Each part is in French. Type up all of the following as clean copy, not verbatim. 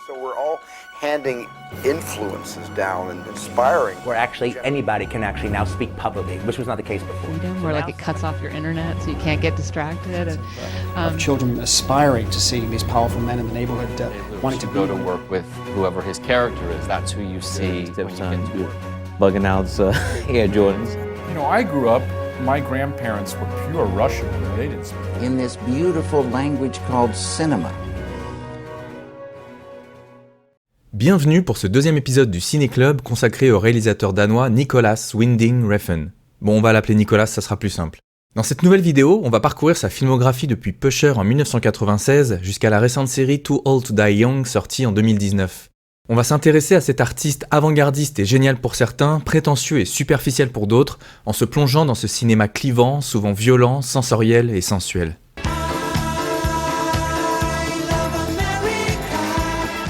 So we're all handing influences down and inspiring. Where actually anybody can actually now speak publicly, which was not the case before. Freedom, where like it cuts off your internet so you can't get distracted. And, of children aspiring to seeing these powerful men in the neighborhood, wanting to go to work with whoever his character is. That's who you see when you get to work. Bugging out Air Jordans. You know, I grew up, my grandparents were pure Russian, they didn't speak. In this beautiful language called cinema. Bienvenue pour ce deuxième épisode du Ciné Club consacré au réalisateur danois Nicolas Winding Refn. Bon, on va l'appeler Nicolas, ça sera plus simple. Dans cette nouvelle vidéo, on va parcourir sa filmographie depuis Pusher en 1996 jusqu'à la récente série Too Old to Die Young sortie en 2019. On va s'intéresser à cet artiste avant-gardiste et génial pour certains, prétentieux et superficiel pour d'autres, en se plongeant dans ce cinéma clivant, souvent violent, sensoriel et sensuel.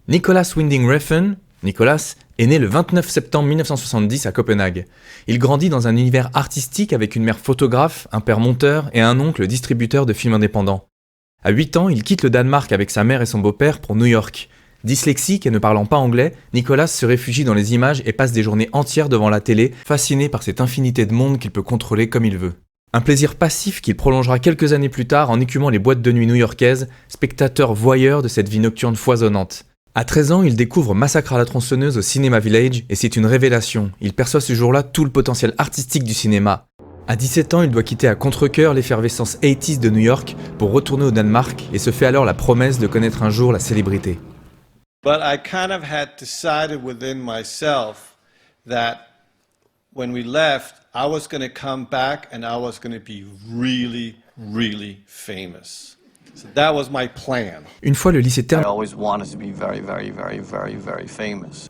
Nicolas Winding Refn, Nicolas, est né le 29 septembre 1970 à Copenhague. Il grandit dans un univers artistique avec une mère photographe, un père monteur et un oncle distributeur de films indépendants. À 8 ans, il quitte le Danemark avec sa mère et son beau-père pour New York. Dyslexique et ne parlant pas anglais, Nicolas se réfugie dans les images et passe des journées entières devant la télé, fasciné par cette infinité de monde qu'il peut contrôler comme il veut. Un plaisir passif qu'il prolongera quelques années plus tard en écumant les boîtes de nuit new-yorkaises, spectateur voyeur de cette vie nocturne foisonnante. À 13 ans, il découvre Massacre à la tronçonneuse au Cinema Village et c'est une révélation. Il perçoit ce jour-là tout le potentiel artistique du cinéma. À 17 ans, il doit quitter à contre-cœur l'effervescence 80s de New York pour retourner au Danemark et se fait alors la promesse de connaître un jour la célébrité. But I kind of had decided within myself that when we left, I was going to come back and I was going to be really, really famous. So that was my plan. Une fois le lycée terminé,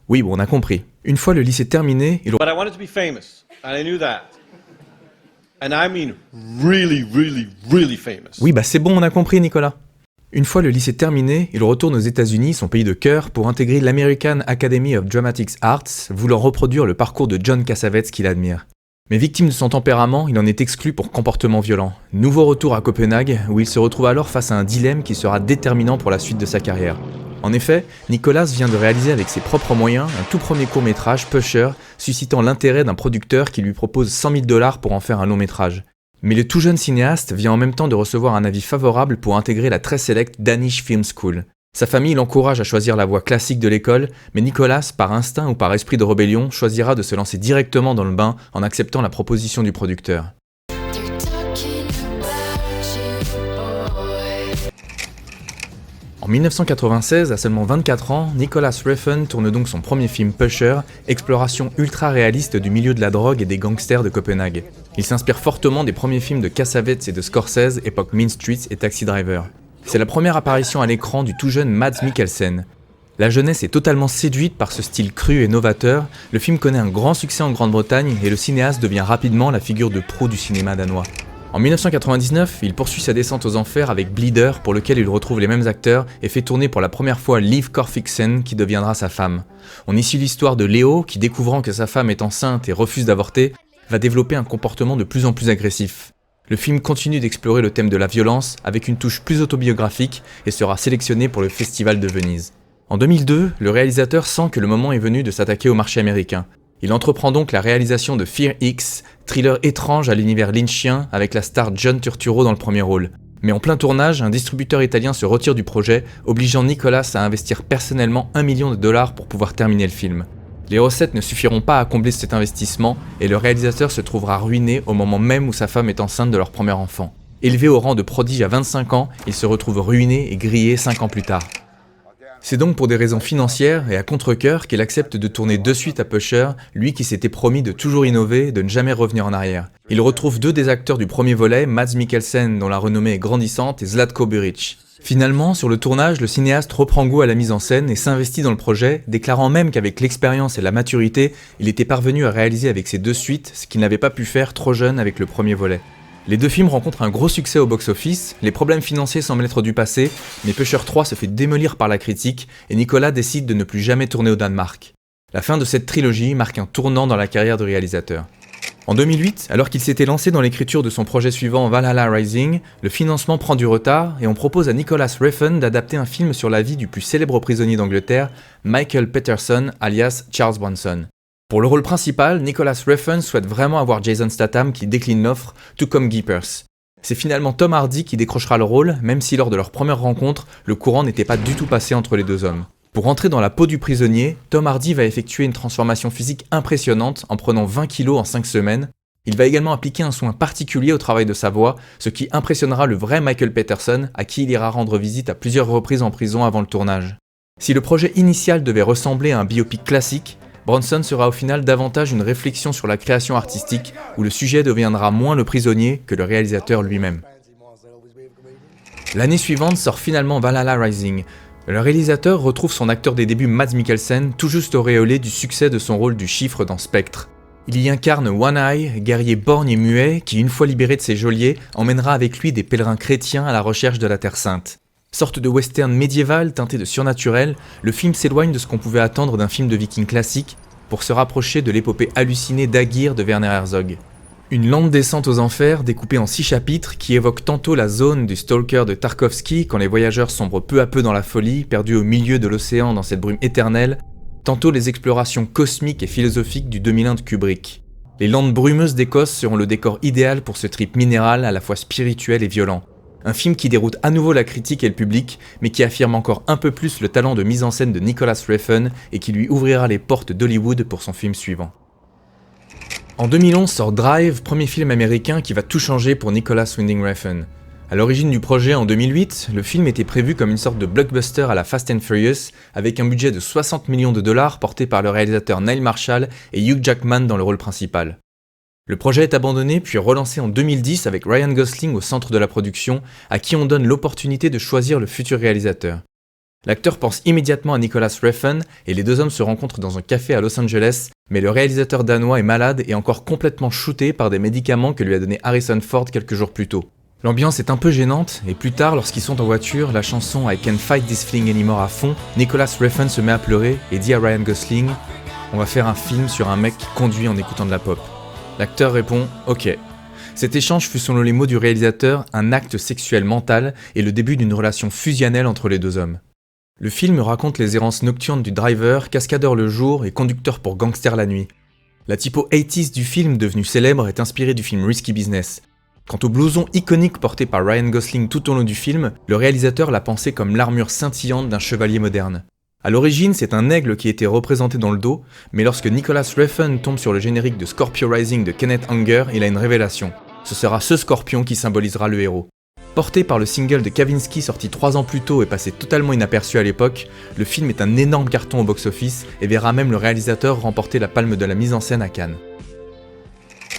oui, bon, on a compris. Une fois le lycée terminé, But I wanted to be famous, and I knew that. And I mean really, really, really famous. Oui, bah c'est bon, on a compris, Nicolas. Une fois le lycée terminé, il retourne aux États-Unis, son pays de cœur, pour intégrer l'American Academy of Dramatic Arts, voulant reproduire le parcours de John Cassavetes qu'il admire. Mais victime de son tempérament, il en est exclu pour comportement violent. Nouveau retour à Copenhague, où il se retrouve alors face à un dilemme qui sera déterminant pour la suite de sa carrière. En effet, Nicolas vient de réaliser avec ses propres moyens un tout premier court-métrage, Pusher, suscitant l'intérêt d'un producteur qui lui propose $100 000 pour en faire un long-métrage. Mais le tout jeune cinéaste vient en même temps de recevoir un avis favorable pour intégrer la très sélecte Danish Film School. Sa famille l'encourage à choisir la voie classique de l'école, mais Nicolas, par instinct ou par esprit de rébellion, choisira de se lancer directement dans le bain en acceptant la proposition du producteur. En 1996, à seulement 24 ans, Nicolas Refn tourne donc son premier film Pusher, exploration ultra-réaliste du milieu de la drogue et des gangsters de Copenhague. Il s'inspire fortement des premiers films de Cassavetes et de Scorsese, époque Mean Streets et Taxi Driver. C'est la première apparition à l'écran du tout jeune Mads Mikkelsen. La jeunesse est totalement séduite par ce style cru et novateur, le film connaît un grand succès en Grande-Bretagne et le cinéaste devient rapidement la figure de proue du cinéma danois. En 1999, il poursuit sa descente aux enfers avec Bleeder, pour lequel il retrouve les mêmes acteurs et fait tourner pour la première fois Liv Korfixen, qui deviendra sa femme. On y suit l'histoire de Leo, qui découvrant que sa femme est enceinte et refuse d'avorter, va développer un comportement de plus en plus agressif. Le film continue d'explorer le thème de la violence avec une touche plus autobiographique et sera sélectionné pour le Festival de Venise. En 2002, le réalisateur sent que le moment est venu de s'attaquer au marché américain. Il entreprend donc la réalisation de Fear X, thriller étrange à l'univers lynchien avec la star John Turturro dans le premier rôle. Mais en plein tournage, un distributeur italien se retire du projet, obligeant Nicolas à investir personnellement $1 million pour pouvoir terminer le film. Les recettes ne suffiront pas à combler cet investissement et le réalisateur se trouvera ruiné au moment même où sa femme est enceinte de leur premier enfant. Élevé au rang de prodige à 25 ans, il se retrouve ruiné et grillé 5 ans plus tard. C'est donc pour des raisons financières et à contre-cœur qu'il accepte de tourner de suite à Pusher, lui qui s'était promis de toujours innover et de ne jamais revenir en arrière. Il retrouve 2 des acteurs du premier volet, Mads Mikkelsen dont la renommée est grandissante et Zlatko Buric. Finalement, sur le tournage, le cinéaste reprend goût à la mise en scène et s'investit dans le projet, déclarant même qu'avec l'expérience et la maturité, il était parvenu à réaliser avec ses 2 suites ce qu'il n'avait pas pu faire trop jeune avec le premier volet. Les 2 films rencontrent un gros succès au box-office, les problèmes financiers semblent être du passé, mais Pusher 3 se fait démolir par la critique et Nicolas décide de ne plus jamais tourner au Danemark. La fin de cette trilogie marque un tournant dans la carrière du réalisateur. En 2008, alors qu'il s'était lancé dans l'écriture de son projet suivant Valhalla Rising, le financement prend du retard et on propose à Nicholas Refn d'adapter un film sur la vie du plus célèbre prisonnier d'Angleterre, Michael Peterson alias Charles Bronson. Pour le rôle principal, Nicholas Refn souhaite vraiment avoir Jason Statham qui décline l'offre, tout comme Guy Pearce. C'est finalement Tom Hardy qui décrochera le rôle, même si lors de leur première rencontre, le courant n'était pas du tout passé entre les deux hommes. Pour entrer dans la peau du prisonnier, Tom Hardy va effectuer une transformation physique impressionnante en prenant 20 kilos en 5 semaines. Il va également appliquer un soin particulier au travail de sa voix, ce qui impressionnera le vrai Michael Peterson, à qui il ira rendre visite à plusieurs reprises en prison avant le tournage. Si le projet initial devait ressembler à un biopic classique, Bronson sera au final davantage une réflexion sur la création artistique, où le sujet deviendra moins le prisonnier que le réalisateur lui-même. L'année suivante sort finalement Valhalla Rising. Le réalisateur retrouve son acteur des débuts Mads Mikkelsen, tout juste auréolé du succès de son rôle du chiffre dans Spectre. Il y incarne One Eye, guerrier borgne et muet, qui une fois libéré de ses geôliers, emmènera avec lui des pèlerins chrétiens à la recherche de la Terre Sainte. Sorte de western médiéval teinté de surnaturel, le film s'éloigne de ce qu'on pouvait attendre d'un film de viking classique pour se rapprocher de l'épopée hallucinée d'Aguirre de Werner Herzog. Une lente descente aux enfers découpée en 6 chapitres qui évoque tantôt la zone du Stalker de Tarkovsky quand les voyageurs sombrent peu à peu dans la folie, perdus au milieu de l'océan dans cette brume éternelle, tantôt les explorations cosmiques et philosophiques du 2001 de Kubrick. Les landes brumeuses d'Écosse seront le décor idéal pour ce trip minéral à la fois spirituel et violent. Un film qui déroute à nouveau la critique et le public, mais qui affirme encore un peu plus le talent de mise en scène de Nicholas Refn et qui lui ouvrira les portes d'Hollywood pour son film suivant. En 2011 sort Drive, premier film américain qui va tout changer pour Nicholas Winding Refn. À l'origine du projet en 2008, le film était prévu comme une sorte de blockbuster à la Fast and Furious, avec un budget de 60 millions de dollars porté par le réalisateur Neil Marshall et Hugh Jackman dans le rôle principal. Le projet est abandonné puis relancé en 2010 avec Ryan Gosling au centre de la production, à qui on donne l'opportunité de choisir le futur réalisateur. L'acteur pense immédiatement à Nicholas Refn et les deux hommes se rencontrent dans un café à Los Angeles, mais le réalisateur danois est malade et encore complètement shooté par des médicaments que lui a donné Harrison Ford quelques jours plus tôt. L'ambiance est un peu gênante et plus tard, lorsqu'ils sont en voiture, la chanson I Can't Fight This Feeling Anymore à fond, Nicholas Refn se met à pleurer et dit à Ryan Gosling « On va faire un film sur un mec qui conduit en écoutant de la pop ». L'acteur répond « Ok ». Cet échange fut selon les mots du réalisateur un acte sexuel mental et le début d'une relation fusionnelle entre les deux hommes. Le film raconte les errances nocturnes du driver, cascadeur le jour et conducteur pour gangster la nuit. La typo 80s du film devenu célèbre est inspirée du film Risky Business. Quant au blouson iconique porté par Ryan Gosling tout au long du film, le réalisateur l'a pensé comme l'armure scintillante d'un chevalier moderne. A l'origine, c'est un aigle qui était représenté dans le dos, mais lorsque Nicholas Refn tombe sur le générique de Scorpio Rising de Kenneth Anger, il a une révélation. Ce sera ce scorpion qui symbolisera le héros. Porté par le single de Kavinsky sorti 3 ans plus tôt et passé totalement inaperçu à l'époque, le film est un énorme carton au box-office et verra même le réalisateur remporter la palme de la mise en scène à Cannes.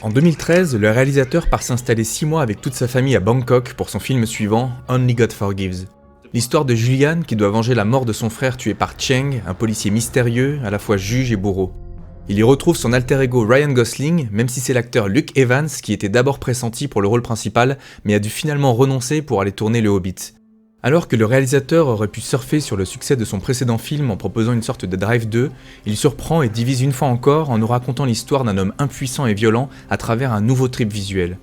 En 2013, le réalisateur part s'installer 6 mois avec toute sa famille à Bangkok pour son film suivant, Only God Forgives. L'histoire de Julian qui doit venger la mort de son frère tué par Cheng, un policier mystérieux, à la fois juge et bourreau. Il y retrouve son alter ego Ryan Gosling, même si c'est l'acteur Luke Evans qui était d'abord pressenti pour le rôle principal, mais a dû finalement renoncer pour aller tourner Le Hobbit. Alors que le réalisateur aurait pu surfer sur le succès de son précédent film en proposant une sorte de Drive 2, il surprend et divise une fois encore en nous racontant l'histoire d'un homme impuissant et violent à travers un nouveau trip visuel.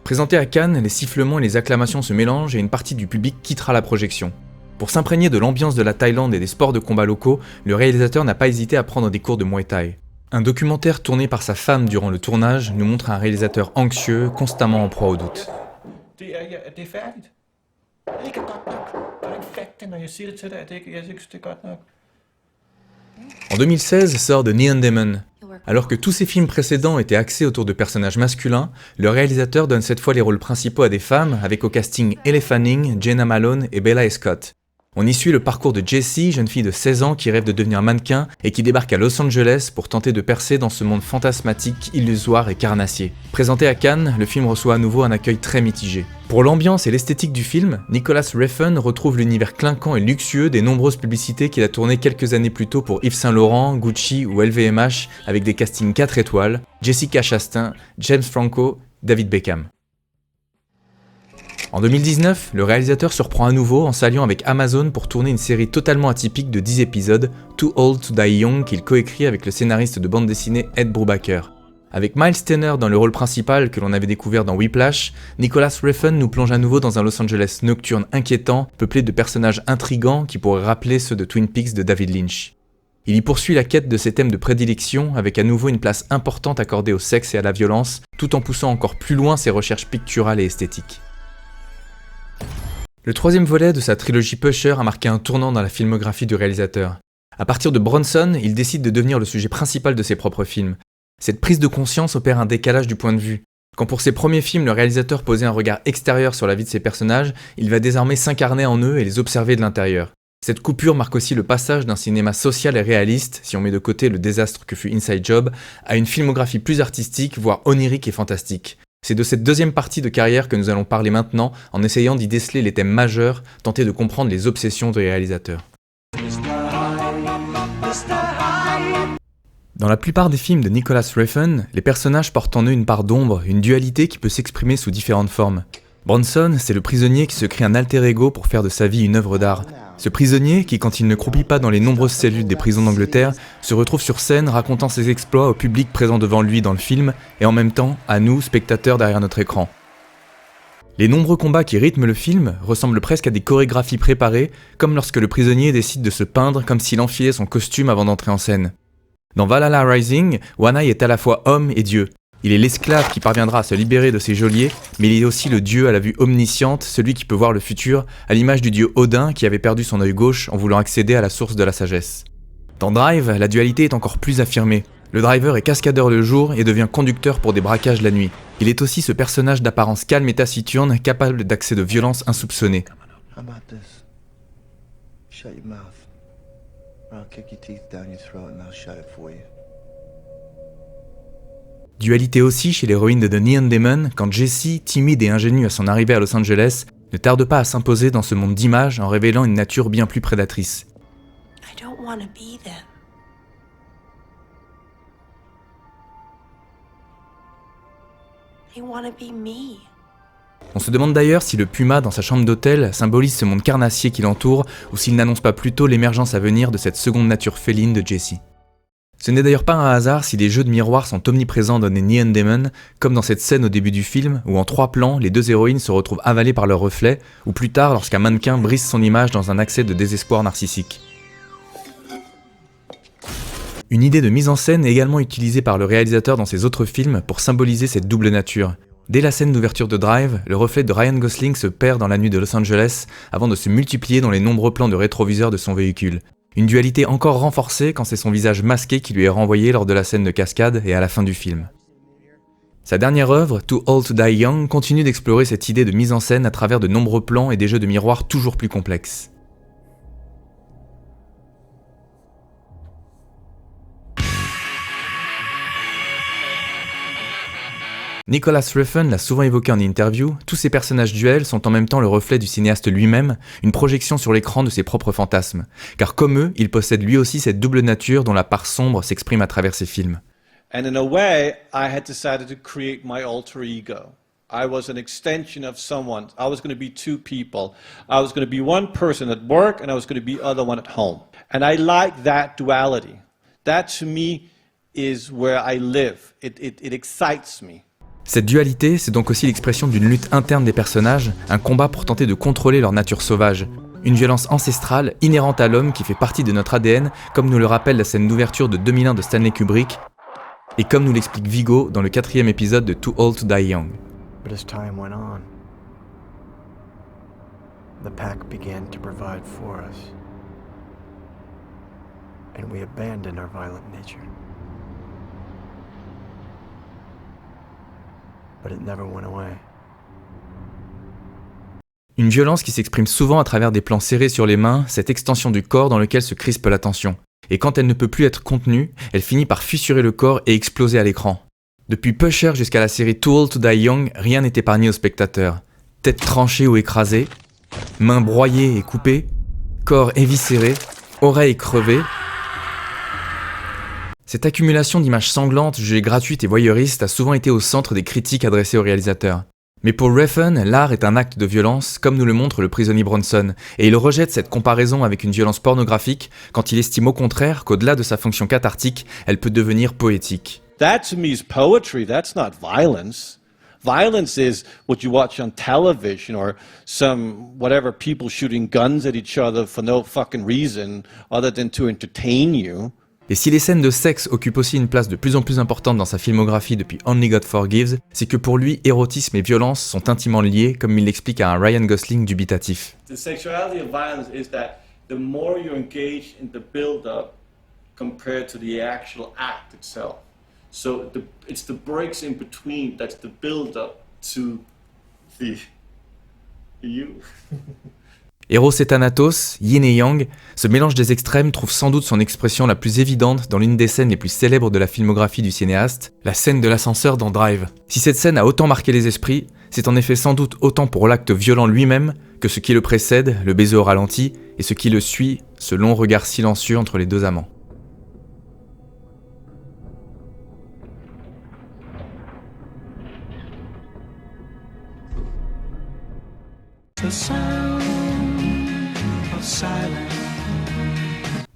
Présenté à Cannes, les sifflements et les acclamations se mélangent et une partie du public quittera la projection. Pour s'imprégner de l'ambiance de la Thaïlande et des sports de combat locaux, le réalisateur n'a pas hésité à prendre des cours de Muay Thai. Un documentaire tourné par sa femme durant le tournage nous montre un réalisateur anxieux, constamment en proie au doute. En 2016 sort The Neon Demon. Alors que tous ses films précédents étaient axés autour de personnages masculins, le réalisateur donne cette fois les rôles principaux à des femmes, avec au casting Elle Fanning, Jenna Malone et Bella Scott. On y suit le parcours de Jessie, jeune fille de 16 ans qui rêve de devenir mannequin et qui débarque à Los Angeles pour tenter de percer dans ce monde fantasmatique, illusoire et carnassier. Présenté à Cannes, le film reçoit à nouveau un accueil très mitigé. Pour l'ambiance et l'esthétique du film, Nicholas Refn retrouve l'univers clinquant et luxueux des nombreuses publicités qu'il a tournées quelques années plus tôt pour Yves Saint Laurent, Gucci ou LVMH avec des castings 4 étoiles, Jessica Chastain, James Franco, David Beckham. En 2019, le réalisateur surprend à nouveau en s'alliant avec Amazon pour tourner une série totalement atypique de 10 épisodes, Too Old to Die Young, qu'il coécrit avec le scénariste de bande dessinée Ed Brubaker. Avec Miles Teller dans le rôle principal que l'on avait découvert dans Whiplash, Nicholas Refn nous plonge à nouveau dans un Los Angeles nocturne inquiétant, peuplé de personnages intrigants qui pourraient rappeler ceux de Twin Peaks de David Lynch. Il y poursuit la quête de ses thèmes de prédilection avec à nouveau une place importante accordée au sexe et à la violence, tout en poussant encore plus loin ses recherches picturales et esthétiques. Le troisième volet de sa trilogie Pusher a marqué un tournant dans la filmographie du réalisateur. À partir de Bronson, il décide de devenir le sujet principal de ses propres films. Cette prise de conscience opère un décalage du point de vue. Quand pour ses premiers films, le réalisateur posait un regard extérieur sur la vie de ses personnages, il va désormais s'incarner en eux et les observer de l'intérieur. Cette coupure marque aussi le passage d'un cinéma social et réaliste, si on met de côté le désastre que fut Inside Job, à une filmographie plus artistique, voire onirique et fantastique. C'est de cette deuxième partie de carrière que nous allons parler maintenant, en essayant d'y déceler les thèmes majeurs, tenter de comprendre les obsessions du réalisateur. Dans la plupart des films de Nicholas Refn, les personnages portent en eux une part d'ombre, une dualité qui peut s'exprimer sous différentes formes. Bronson, c'est le prisonnier qui se crée un alter ego pour faire de sa vie une œuvre d'art. Ce prisonnier, qui quand il ne croupit pas dans les nombreuses cellules des prisons d'Angleterre, se retrouve sur scène racontant ses exploits au public présent devant lui dans le film, et en même temps à nous, spectateurs derrière notre écran. Les nombreux combats qui rythment le film ressemblent presque à des chorégraphies préparées, comme lorsque le prisonnier décide de se peindre comme s'il enfilait son costume avant d'entrer en scène. Dans Valhalla Rising, One-Eye est à la fois homme et dieu. Il est l'esclave qui parviendra à se libérer de ses geôliers, mais il est aussi le dieu à la vue omnisciente, celui qui peut voir le futur, à l'image du dieu Odin qui avait perdu son œil gauche en voulant accéder à la source de la sagesse. Dans Drive, la dualité est encore plus affirmée. Le driver est cascadeur le jour et devient conducteur pour des braquages la nuit. Il est aussi ce personnage d'apparence calme et taciturne, capable d'accès de violence insoupçonnée. Dualité aussi chez l'héroïne de The Neon Demon, quand Jessie, timide et ingénue à son arrivée à Los Angeles, ne tarde pas à s'imposer dans ce monde d'images en révélant une nature bien plus prédatrice. I don't want to be them. I want to be me. On se demande d'ailleurs si le puma dans sa chambre d'hôtel symbolise ce monde carnassier qui l'entoure ou s'il n'annonce pas plutôt l'émergence à venir de cette seconde nature féline de Jessie. Ce n'est d'ailleurs pas un hasard si les jeux de miroir sont omniprésents dans les Neon Demon, comme dans cette scène au début du film où en 3 plans, les 2 héroïnes se retrouvent avalées par leur reflet, ou plus tard lorsqu'un mannequin brise son image dans un accès de désespoir narcissique. Une idée de mise en scène est également utilisée par le réalisateur dans ses autres films pour symboliser cette double nature. Dès la scène d'ouverture de Drive, le reflet de Ryan Gosling se perd dans la nuit de Los Angeles avant de se multiplier dans les nombreux plans de rétroviseur de son véhicule. Une dualité encore renforcée quand c'est son visage masqué qui lui est renvoyé lors de la scène de cascade et à la fin du film. Sa dernière œuvre, Too Old to Die Young, continue d'explorer cette idée de mise en scène à travers de nombreux plans et des jeux de miroir toujours plus complexes. Nicholas Refn l'a souvent évoqué en interview, tous ces personnages duels sont en même temps le reflet du cinéaste lui-même, une projection sur l'écran de ses propres fantasmes. Car comme eux, il possède lui aussi cette double nature dont la part sombre s'exprime à travers ses films. And in a way, I had decided to create my alter ego. I was an extension of someone. I was going to be 2 people. I was going to be one person at work and I was going to be other one at home. And I like that duality. That to me is where I live. It excites me. Cette dualité, c'est donc aussi l'expression d'une lutte interne des personnages, un combat pour tenter de contrôler leur nature sauvage. Une violence ancestrale, inhérente à l'homme qui fait partie de notre ADN, comme nous le rappelle la scène d'ouverture de 2001 de Stanley Kubrick, et comme nous l'explique Viggo dans le 4e épisode de Too Old to Die Young. But as time went on, the pack began to provide for us, and we abandoned our violent nature. But it never went away. Une violence qui s'exprime souvent à travers des plans serrés sur les mains, cette extension du corps dans lequel se crispe la tension. Et quand elle ne peut plus être contenue, elle finit par fissurer le corps et exploser à l'écran. Depuis Pusher jusqu'à la série Too Old to Die Young, rien n'est épargné au spectateur. Tête tranchée ou écrasée, mains broyées et coupées, corps éviscéré, oreilles crevées. Cette accumulation d'images sanglantes, jugées gratuites et voyeuristes, a souvent été au centre des critiques adressées au réalisateur. Mais pour Refn, l'art est un acte de violence, comme nous le montre le prisonnier Bronson, et il rejette cette comparaison avec une violence pornographique quand il estime au contraire qu'au-delà de sa fonction cathartique, elle peut devenir poétique. That to me is poetry. That's not violence. Violence is what you watch on television or some whatever people shooting guns at each other for no fucking reason other than to entertain you. Et si les scènes de sexe occupent aussi une place de plus en plus importante dans sa filmographie depuis Only God Forgives, c'est que pour lui, érotisme et violence sont intimement liés, comme il l'explique à un Ryan Gosling dubitatif. The sexuality of violence is that the more you engage in the build-up compared to the actual act itself. So it's the breaks in between that's the build-up to the you. Eros et Thanatos, yin et yang, ce mélange des extrêmes trouve sans doute son expression la plus évidente dans l'une des scènes les plus célèbres de la filmographie du cinéaste, la scène de l'ascenseur dans Drive. Si cette scène a autant marqué les esprits, c'est en effet sans doute autant pour l'acte violent lui-même que ce qui le précède, le baiser au ralenti, et ce qui le suit, ce long regard silencieux entre les deux amants.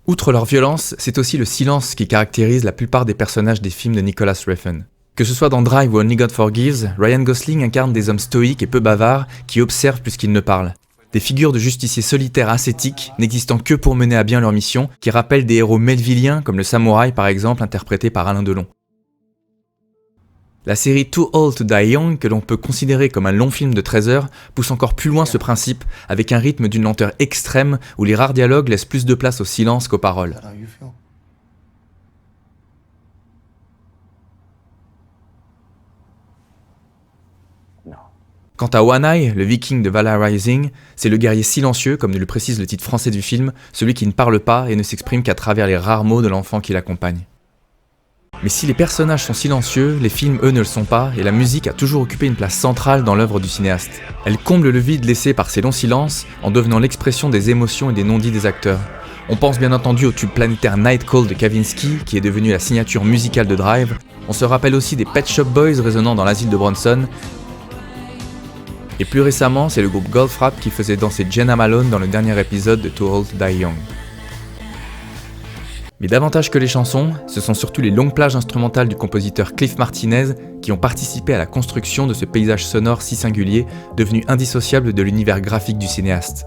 Outre leur violence, c'est aussi le silence qui caractérise la plupart des personnages des films de Nicholas Refn. Que ce soit dans Drive ou Only God Forgives, Ryan Gosling incarne des hommes stoïques et peu bavards qui observent plus qu'ils ne parlent. Des figures de justiciers solitaires ascétiques, n'existant que pour mener à bien leur mission, qui rappellent des héros melvilliens comme le samouraï par exemple interprété par Alain Delon. La série Too Old to Die Young, que l'on peut considérer comme un long film de 13 heures, pousse encore plus loin ce principe, avec un rythme d'une lenteur extrême où les rares dialogues laissent plus de place au silence qu'aux paroles. Quant à One Eye, le viking de Valhalla Rising, c'est le guerrier silencieux, comme le précise le titre français du film, celui qui ne parle pas et ne s'exprime qu'à travers les rares mots de l'enfant qui l'accompagne. Mais si les personnages sont silencieux, les films eux ne le sont pas, et la musique a toujours occupé une place centrale dans l'œuvre du cinéaste. Elle comble le vide laissé par ces longs silences, en devenant l'expression des émotions et des non-dits des acteurs. On pense bien entendu au tube planétaire Night Call de Kavinsky, qui est devenu la signature musicale de Drive. On se rappelle aussi des Pet Shop Boys résonnant dans l'asile de Bronson. Et plus récemment, c'est le groupe Goldfrapp qui faisait danser Jenna Malone dans le dernier épisode de Too Old to Die Young. Mais davantage que les chansons, ce sont surtout les longues plages instrumentales du compositeur Cliff Martinez qui ont participé à la construction de ce paysage sonore si singulier, devenu indissociable de l'univers graphique du cinéaste.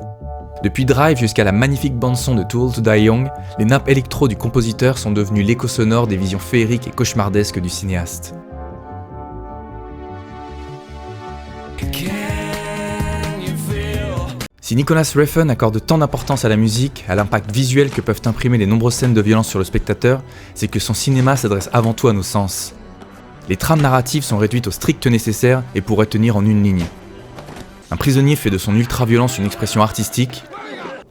Depuis Drive jusqu'à la magnifique bande-son de Too Old to Die Young, les nappes électro du compositeur sont devenues l'écho sonore des visions féeriques et cauchemardesques du cinéaste. Si Nicholas Refn accorde tant d'importance à la musique, à l'impact visuel que peuvent imprimer les nombreuses scènes de violence sur le spectateur, c'est que son cinéma s'adresse avant tout à nos sens. Les trames narratives sont réduites au strict nécessaire et pourraient tenir en une ligne. Un prisonnier fait de son ultra-violence une expression artistique,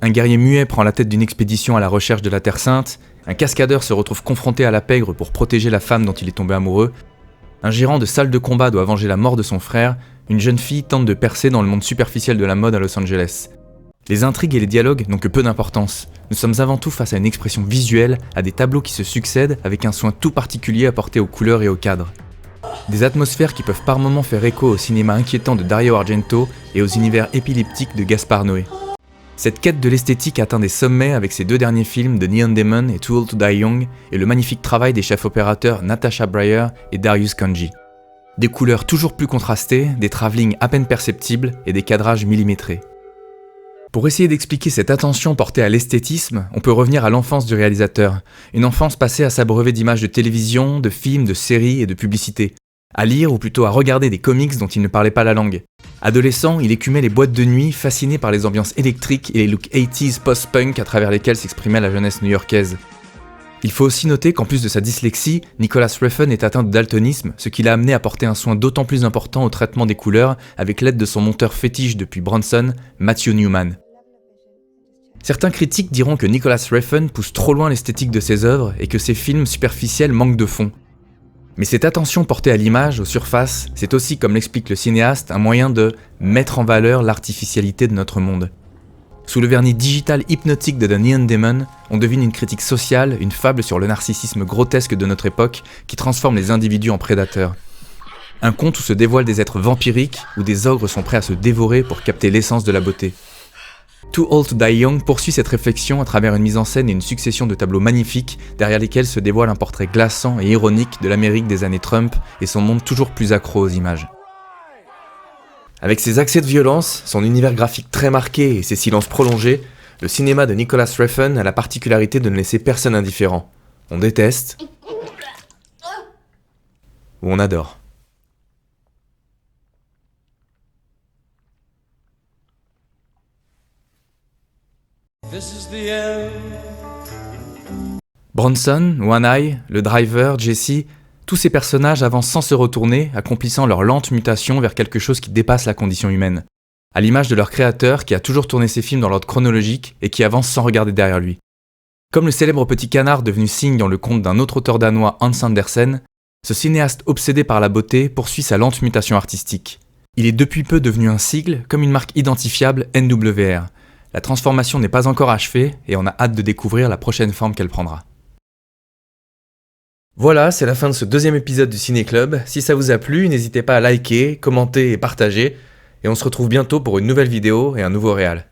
un guerrier muet prend la tête d'une expédition à la recherche de la Terre Sainte, un cascadeur se retrouve confronté à la pègre pour protéger la femme dont il est tombé amoureux, un gérant de salle de combat doit venger la mort de son frère, une jeune fille tente de percer dans le monde superficiel de la mode à Los Angeles. Les intrigues et les dialogues n'ont que peu d'importance. Nous sommes avant tout face à une expression visuelle, à des tableaux qui se succèdent avec un soin tout particulier apporté aux couleurs et aux cadres. Des atmosphères qui peuvent par moments faire écho au cinéma inquiétant de Dario Argento et aux univers épileptiques de Gaspar Noé. Cette quête de l'esthétique atteint des sommets avec ses deux derniers films de Neon Demon et Too Old to Die Young et le magnifique travail des chefs opérateurs Natasha Breyer et Darius Khondji. Des couleurs toujours plus contrastées, des travelling à peine perceptibles et des cadrages millimétrés. Pour essayer d'expliquer cette attention portée à l'esthétisme, on peut revenir à l'enfance du réalisateur, une enfance passée à s'abreuver d'images de télévision, de films, de séries et de publicités, à lire ou plutôt à regarder des comics dont il ne parlait pas la langue. Adolescent, il écumait les boîtes de nuit, fasciné par les ambiances électriques et les looks 80s post-punk à travers lesquels s'exprimait la jeunesse new-yorkaise. Il faut aussi noter qu'en plus de sa dyslexie, Nicholas Refn est atteint de daltonisme, ce qui l'a amené à porter un soin d'autant plus important au traitement des couleurs avec l'aide de son monteur fétiche depuis Bronson, Matthew Newman. Certains critiques diront que Nicholas Refn pousse trop loin l'esthétique de ses œuvres et que ses films superficiels manquent de fond. Mais cette attention portée à l'image, aux surfaces, c'est aussi, comme l'explique le cinéaste, un moyen de mettre en valeur l'artificialité de notre monde. Sous le vernis digital hypnotique de The Neon Demon, on devine une critique sociale, une fable sur le narcissisme grotesque de notre époque qui transforme les individus en prédateurs. Un conte où se dévoilent des êtres vampiriques, où des ogres sont prêts à se dévorer pour capter l'essence de la beauté. Too Old to Die Young poursuit cette réflexion à travers une mise en scène et une succession de tableaux magnifiques derrière lesquels se dévoile un portrait glaçant et ironique de l'Amérique des années Trump et son monde toujours plus accro aux images. Avec ses accès de violence, son univers graphique très marqué et ses silences prolongés, le cinéma de Nicholas Refn a la particularité de ne laisser personne indifférent. On déteste ou on adore. Bronson, One Eye, le driver, Jesse, tous ces personnages avancent sans se retourner, accomplissant leur lente mutation vers quelque chose qui dépasse la condition humaine, à l'image de leur créateur qui a toujours tourné ses films dans l'ordre chronologique et qui avance sans regarder derrière lui. Comme le célèbre petit canard devenu cygne dans le conte d'un autre auteur danois, Hans Andersen, ce cinéaste obsédé par la beauté poursuit sa lente mutation artistique. Il est depuis peu devenu un sigle, comme une marque identifiable NWR. La transformation n'est pas encore achevée et on a hâte de découvrir la prochaine forme qu'elle prendra. Voilà, c'est la fin de ce deuxième épisode du Ciné Club. Si ça vous a plu, n'hésitez pas à liker, commenter et partager. Et on se retrouve bientôt pour une nouvelle vidéo et un nouveau réal.